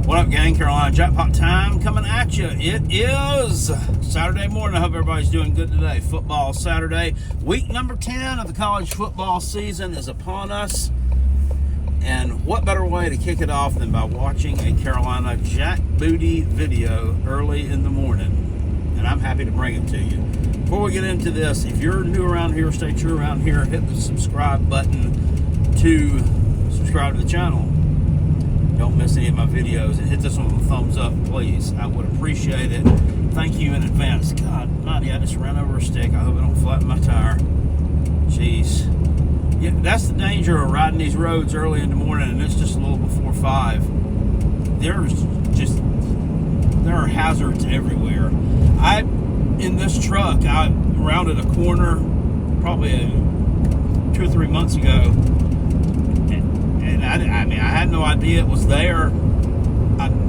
What up, gang? Carolina Jackpot time coming at you. It is Saturday morning. I hope everybody's doing good today. Football Saturday. Week number 10 of the college football season is upon us. And what better way to kick it off than by watching a Carolina Jack Booty video early in the morning. And I'm happy to bring it to you. Before we get into this, if you're new around here, stay true around here, hit the subscribe button to subscribe to the channel. Don't miss any of my videos, and hit this one with a thumbs up, please. I would appreciate it. Thank you in advance. God, mighty, I just ran over a stick. I hope I don't flatten my tire. Jeez. Yeah, that's the danger of riding these roads early in the morning, and it's just a little before 5. There are hazards everywhere. In this truck, I rounded a corner probably 2 or 3 months ago. I had no idea it was there.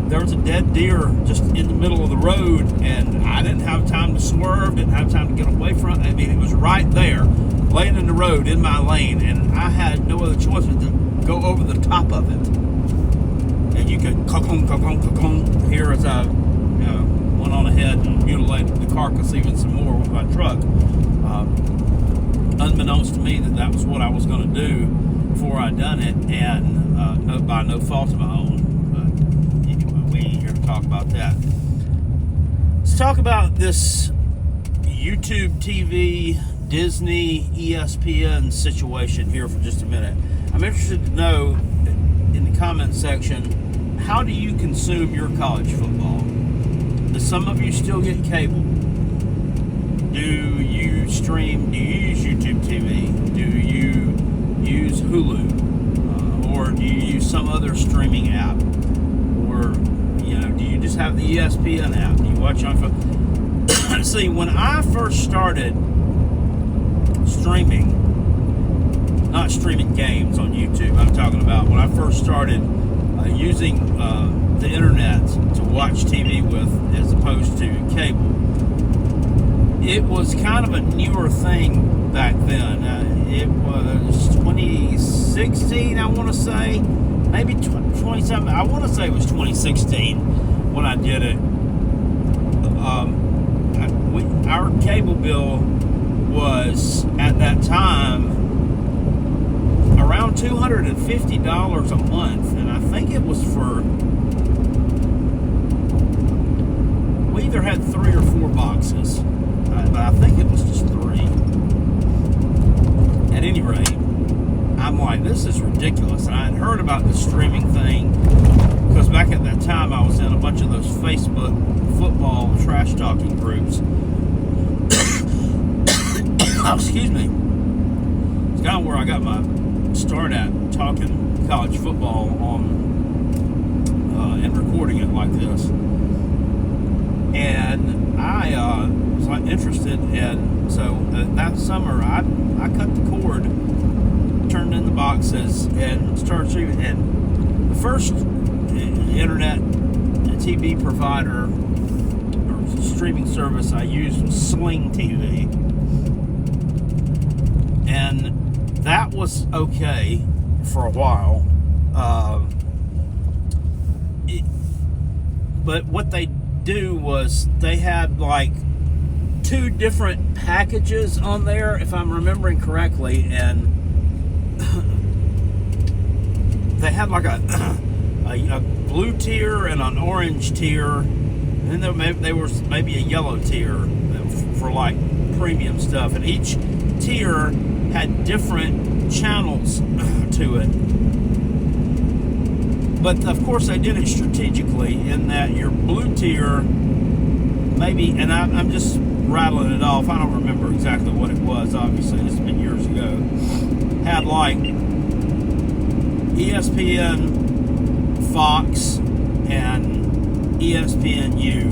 There was a dead deer just in the middle of the road, and I didn't have time to swerve, didn't have time to get away from it. I mean, it was right there, laying in the road in my lane, and I had no other choice but to go over the top of it. And you could hear as I went on ahead and mutilated the carcass even some more with my truck. Unbeknownst to me that was what I was going to do before I done it, and by no fault of my own. But anyway, we ain't here to talk about that. Let's talk about this YouTube TV, Disney, ESPN situation here for just a minute. I'm interested to know in the comment section, how do you consume your college football? Do some of you still get cable? Do you stream? Do you use YouTube TV? Do you use Hulu? Or do you use some other streaming app? Or, do you just have the ESPN app? Do you watch on phone? See, when I first started streaming, not streaming games on YouTube, I'm talking about when I first started using the internet to watch TV with as opposed to cable, it was kind of a newer thing back then. It was 2016, I want to say. Maybe 2017. I want to say it was 2016 when I did it. Our cable bill was, at that time, around $250 a month. And I think it was for... We either had 3 or 4 boxes. But I think it was just 3. At any rate, I'm like, this is ridiculous. And I had heard about this streaming thing because back at that time I was in a bunch of those Facebook football trash talking groups. Excuse me. It's kind of where I got my start at talking college football and recording it like this. And I was like interested, and so that summer I cut the cord, turned in the boxes, and started streaming. And the first internet TV provider or streaming service I used was Sling TV, and that was okay for a while. But what they do was they had like 2 different packages on there, if I'm remembering correctly, and they had like a blue tier and an orange tier, and then there was maybe a yellow tier for like premium stuff, and each tier had different channels to it. But of course they did it strategically in that your blue tier maybe, and I'm just rattling it off, I don't remember exactly what it was, obviously it's been years ago, had like ESPN, Fox, and ESPNU,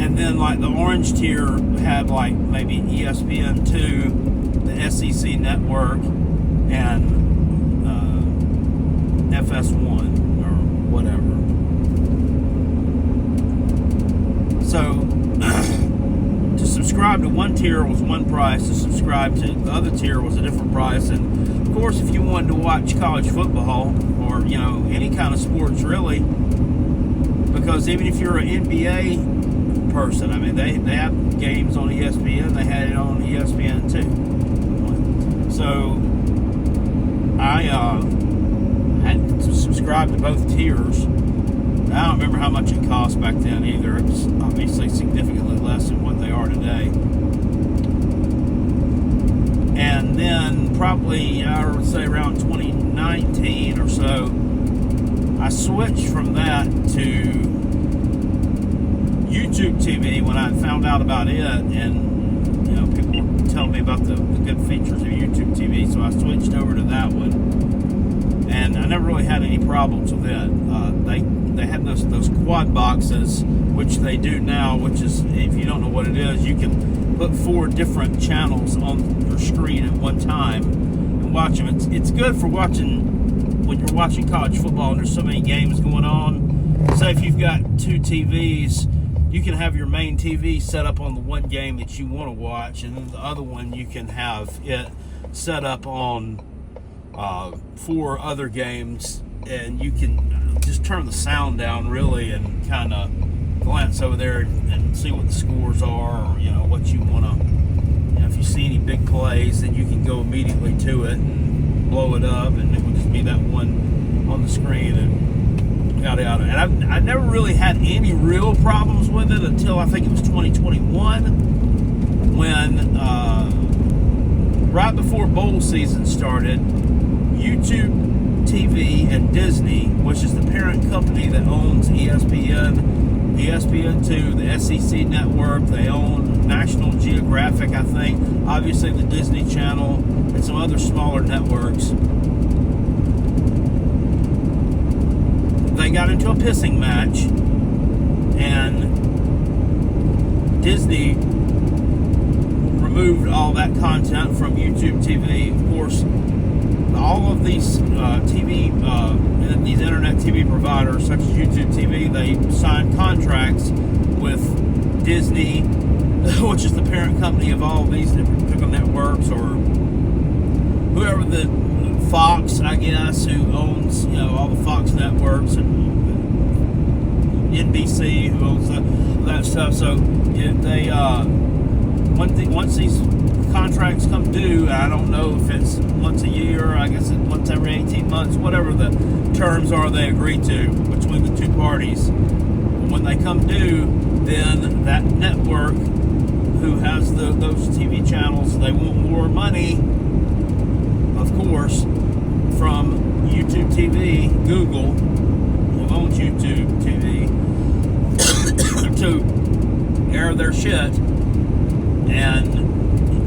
and then like the orange tier had like maybe ESPN2, the SEC network, and FS1 or whatever. So to subscribe to one tier was one price, to subscribe to the other tier was a different price. And of course, if you wanted to watch college football or any kind of sports really, Because even if you're an NBA person, I mean, they have games on ESPN. They had it on ESPN too. So I had to subscribe to both tiers. I don't remember how much it cost back then either. It was obviously significantly less than what they are today. And then probably, I would say around 2019 or so, I switched from that to YouTube TV when I found out about it, and people were telling me about the good features of YouTube TV, so I switched over to that one, and I never really had any problems with it. They had those quad boxes, which they do now, which is, if you don't know what it is, you can put 4 different channels on your screen at one time and watch them. It's good for watching when you're watching college football and there's so many games going on. Say if you've got 2 TVs, you can have your main TV set up on the one game that you want to watch, and then the other one you can have it set up on 4 other games, and you can just turn the sound down really and kind of glance over there and see what the scores are, or what you want to, if you see any big plays, then you can go immediately to it and blow it up, and it would just be that one on the screen, and yada yada. And I never really had any real problems with it until I think it was 2021, when right before bowl season started, YouTube TV and Disney, which is the parent company that owns ESPN, ESPN2, the SEC network, they own National Geographic, I think, obviously the Disney Channel, and some other smaller networks. They got into a pissing match, and Disney removed all that content from YouTube TV. Of course, all of these these internet TV providers, such as YouTube TV, they sign contracts with Disney, which is the parent company of all of these different networks, or whoever, the Fox, I guess, who owns all the Fox networks, and NBC, who owns that stuff. So they once these contracts come due, I don't know if it's once a year, I guess it's once every 18 months, whatever the terms are they agree to between the two parties. When they come due, then that network who has those TV channels, they want more money, of course, from YouTube TV, Google, who owns YouTube TV, to air their shit. And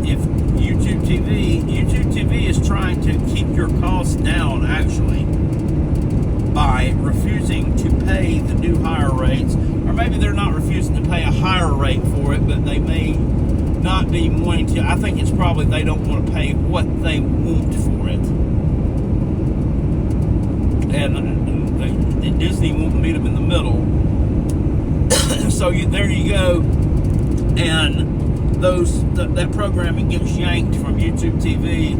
if YouTube TV is trying to keep your costs down, actually, by refusing to pay the new higher rates, or maybe they're not refusing to pay a higher rate for it, but they may not be wanting to. I think it's probably they don't want to pay what they want for it. And Disney won't meet them in the middle. So there you go. And that programming gets yanked from YouTube TV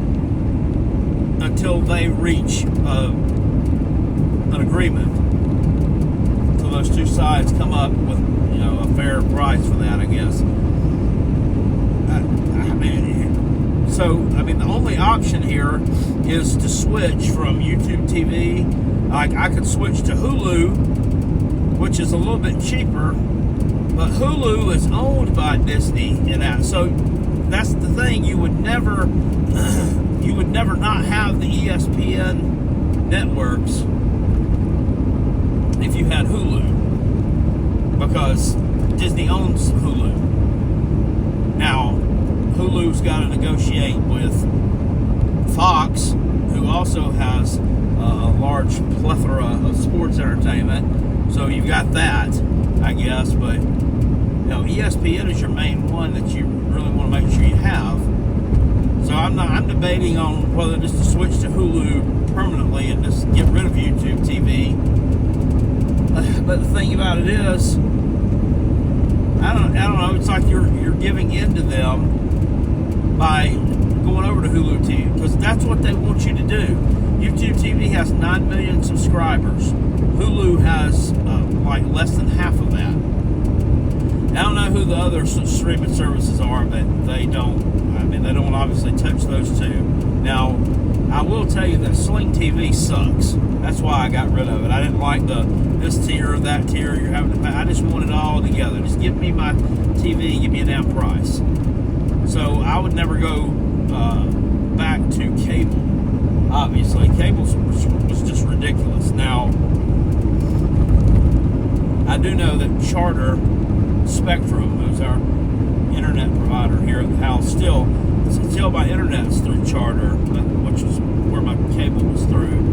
until they reach an agreement. So those two sides come up with a fair price for that, I guess. The only option here is to switch from YouTube TV. Like, I could switch to Hulu, which is a little bit cheaper. But Hulu is owned by Disney and that, so that's the thing. You would never not have the ESPN networks if you had Hulu, because Disney owns Hulu. Now, Hulu's got to negotiate with Fox, who also has a large plethora of sports entertainment. So you've got that, I guess, but ESPN is your main one that you really want to make sure you have. So I'm debating on whether just to switch to Hulu permanently and just get rid of YouTube TV. But the thing about it is, I don't know. It's like you're giving in to them by going over to Hulu TV, because that's what they want you to do. YouTube TV has 9 million subscribers. Hulu has like less than half of that. I don't know who the other streaming services are, but they don't. I mean, they don't obviously touch those two. Now, I will tell you that Sling TV sucks. That's why I got rid of it. I didn't like this tier or that tier. You're having to pay. I just want it all together. Just give me my TV, give me a damn price. So I would never go back to cable. Obviously, cable was just ridiculous. Now, I do know that Charter Spectrum, who's our internet provider here at the house, still my internet's through Charter, which was where my cable was through.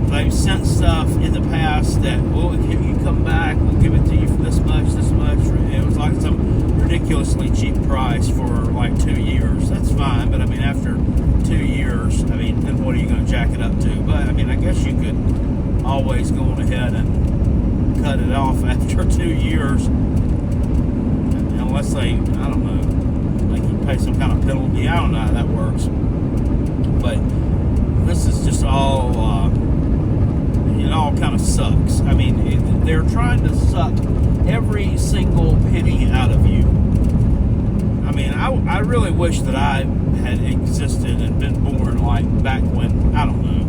They've sent stuff in the past that, well, if you come back, we'll give it to you for this much. It was like some ridiculously cheap price for like 2 years. That's fine, but I mean, after 2 years, I mean, then what are you going to jack it up to? But I mean, I guess you could always go on ahead and cut it off after 2 years, unless they, I don't know, like you pay some kind of penalty. I don't know how that works. But this is just all, it all kind of sucks. I mean, they're trying to suck every single penny out of you. I mean, I really wish that I had existed and been born like back when, I don't know.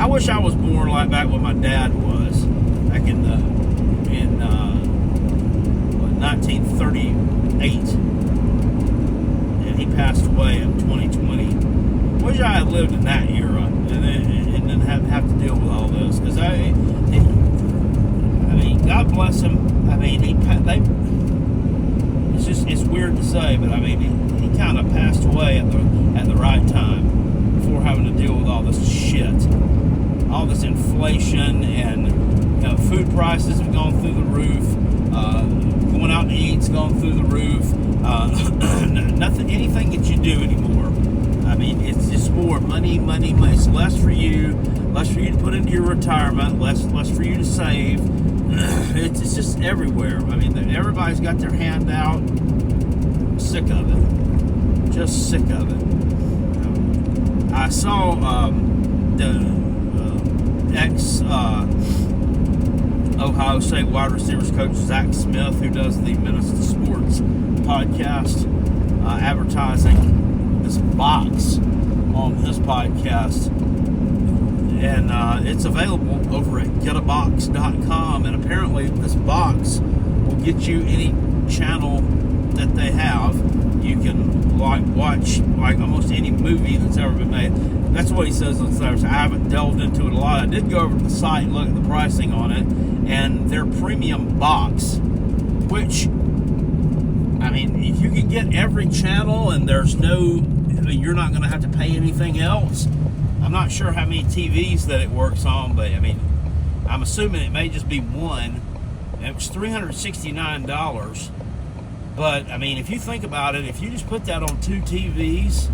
I wish I was born like back when my dad was, back in 1938, and he passed away in 2020. Wish I had lived in that era and then have to deal with all this, because I mean, God bless him. I mean, it's weird to say, but I mean, he kind of passed away at the right time before having to deal with all this shit, all this inflation, and food prices have gone through the roof. Going out to eat's gone through the roof. Anything that you do anymore. I mean, it's just more money. It's less for you to put into your retirement, less for you to save. It's just everywhere. I mean, everybody's got their hand out. I'm sick of it. Just sick of it. I saw the ex Ohio State wide receivers coach Zach Smith, who does the Minnesota Sports podcast, advertising this box on his podcast, and it's available over at getabox.com. And apparently this box will get you any channel that they have. You can watch almost any movie that's ever been made. That's what he says on Saturday. I haven't delved into it a lot. I did go over to the site and look at the pricing on it, and their premium box, which, I mean, if you can get every channel and you're not going to have to pay anything else. I'm not sure how many TVs that it works on, but I mean, I'm assuming it may just be one. And it was $369. But I mean, if you think about it, if you just put that on 2 TVs,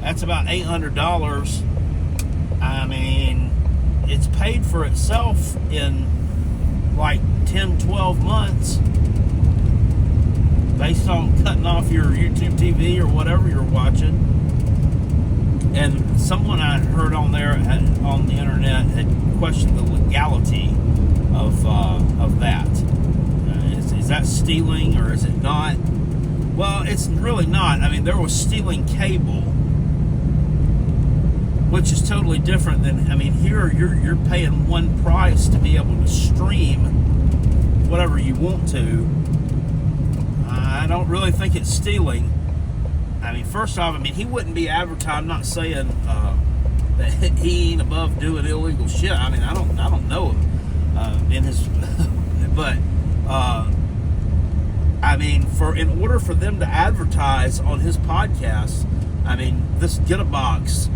that's about $800. I mean, it's paid for itself in like 10, 12 months based on cutting off your YouTube TV or whatever you're watching. And someone I heard on there on the internet had questioned the legality of that. Is that stealing or is it not? Well, it's really not. I mean, there was stealing cable, which is totally different than, I mean, here you're paying one price to be able to stream whatever you want to. I don't really think it's stealing. I mean, first off, I mean, he wouldn't be advertising. I'm not saying that he ain't above doing illegal shit. I mean, I don't know him in his, but I mean, in order for them to advertise on his podcast, I mean, this Get a Box,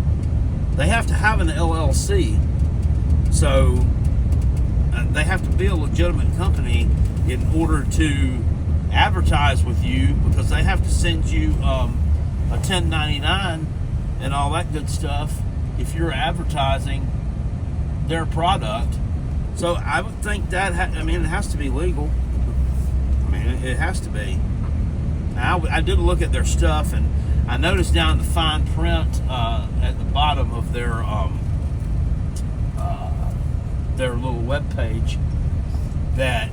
they have to have an LLC, so they have to be a legitimate company in order to advertise with you, because they have to send you a 1099 and all that good stuff if you're advertising their product. So I would think that it has to be legal. I mean, it has to be. I did look at their stuff, and I noticed down in the fine print at the bottom of their their little web page that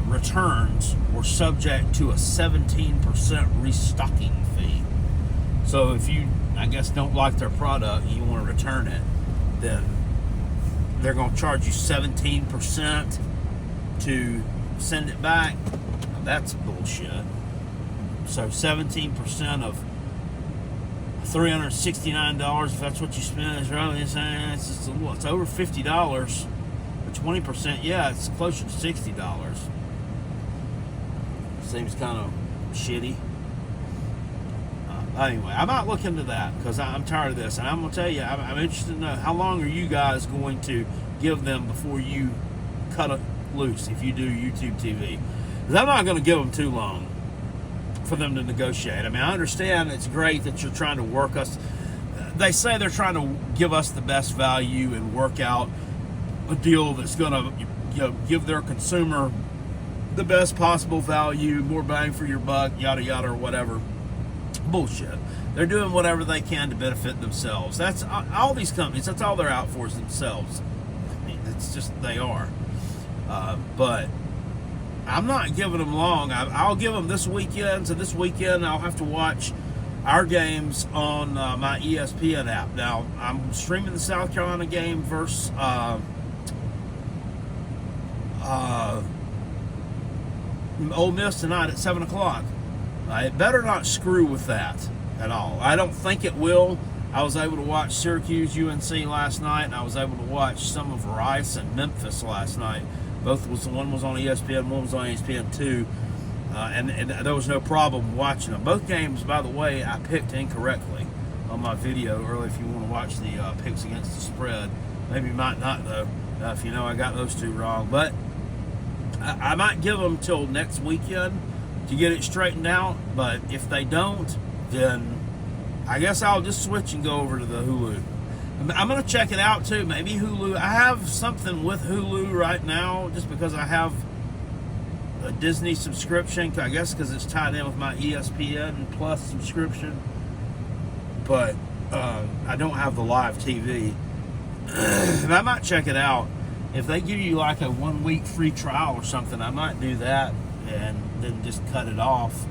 returns were subject to a 17% restocking fee. So if you, I guess, don't like their product and you want to return it, then they're going to charge you 17% to send it back. Now, that's bullshit. So 17% of $369, if that's what you spend, is really saying it's over $50. But 20%, yeah, it's closer to $60. Seems kind of shitty. Anyway, I might look into that because I'm tired of this, and I'm gonna tell you, I'm interested to know how long are you guys going to give them before you cut it loose if you do YouTube TV? Because I'm not going to give them too long for them to negotiate. I mean, I understand it's great that you're trying to work us. They say they're trying to give us the best value and work out a deal that's going to give their consumer the best possible value, more bang for your buck, yada yada, or whatever. Bullshit. They're doing whatever they can to benefit themselves. That's all these companies. That's all they're out for is themselves. I mean, it's just they are. But I'm not giving them long. I'll give them this weekend. So this weekend I'll have to watch our games on my ESPN app. Now I'm streaming the South Carolina game versus Ole Miss tonight at 7 o'clock. It better not screw with that at all. I don't think it will. I was able to watch Syracuse UNC last night, and I was able to watch some of Rice and Memphis last night. One was on ESPN, one was on ESPN2, and there was no problem watching them. Both games, by the way, I picked incorrectly on my video earlier. If you want to watch the picks against the spread, maybe you might not though. If you know I got those two wrong, but I might give them till next weekend to get it straightened out, but if they don't, then I guess I'll just switch and go over to the Hulu. I'm going to check it out too, maybe Hulu. I have something with Hulu right now just because I have a Disney subscription, I guess because it's tied in with my ESPN Plus subscription, but I don't have the live TV. I might check it out. If they give you like a 1 week free trial or something, I might do that and then just cut it off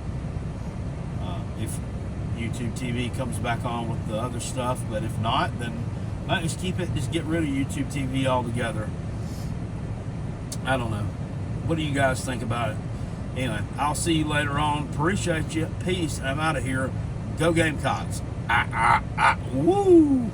if YouTube TV comes back on with the other stuff. But if not, then I might just keep it, just get rid of YouTube TV altogether. I don't know. What do you guys think about it? Anyway, I'll see you later on. Appreciate you. Peace. I'm out of here. Go Gamecocks. Woo!